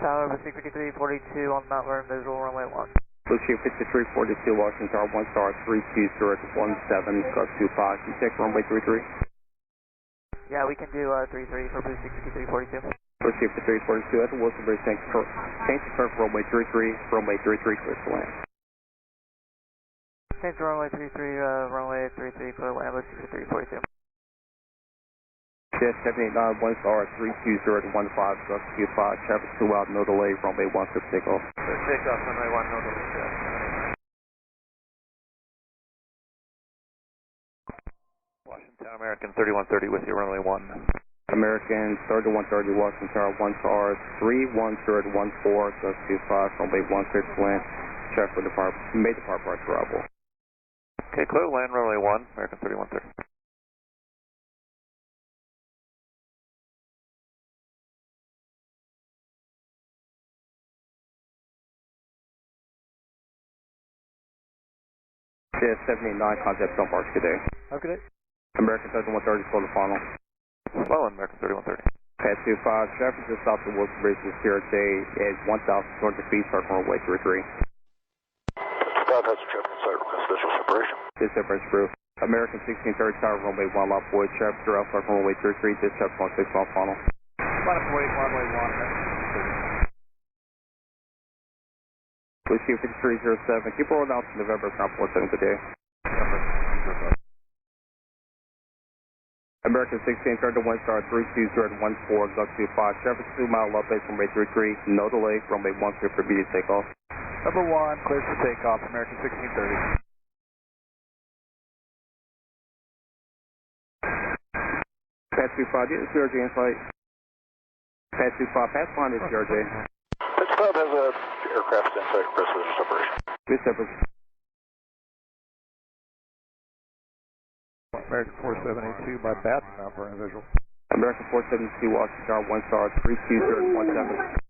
Tower with 5342 on Mount Vernon visual runway 1. Blue Chief 5342, Washington Tower 1 star 32017, gust 25. Can you take runway 33? Yeah, we can do 33 for Blue 5342. Blue Chief 5342, that's a Wilson Bridge, change confirm for runway 33, clear to land. Change to runway 33 for land Blue 5342. Jet 789, 1 star 32015, gust 25, traffic 2 out, no delay, runway 1 for takeoff. Takeoff, runway 1, no delay, Jet 789. Washington Tower, American 3130 with you, runway 1. American 3130, Washington Tower 1 star 31014, gust 25, runway 1 clear to land. Traffic may depart prior to arrival. Okay, clear to land, runway 1, American 3130. Jet 789, contact don't park today. Okay. American 3130, slow the final. Slow, American 3130. Pad 25, traffic just south of Wilson Bridge with CRJ at 1,200 feet, start runway 33. Scott has a traffic site request visual separation. This separation proof. American 1630, tower runway 1, lot void, traffic through out, start runway 33, dispatch 16 off final. Line up wait, runway 1, Blue Chief 5307, keep rolling out to November, ground 47 today. American 1630, 1 star 32014, gust 25, traffic 2 mile left base, runway 33, no delay, runway 1 clear for immediate takeoff. Number 1, cleared for takeoff, American 1630. Pad 25, get the CRJ in sight. Pad 25, pass behind the CRJ. Pad 25 has a aircraft in sight request visual separation. This separation. American 4782 by Baton, Mount Vernon visual. American 472, Washington Tower 1 star 32017.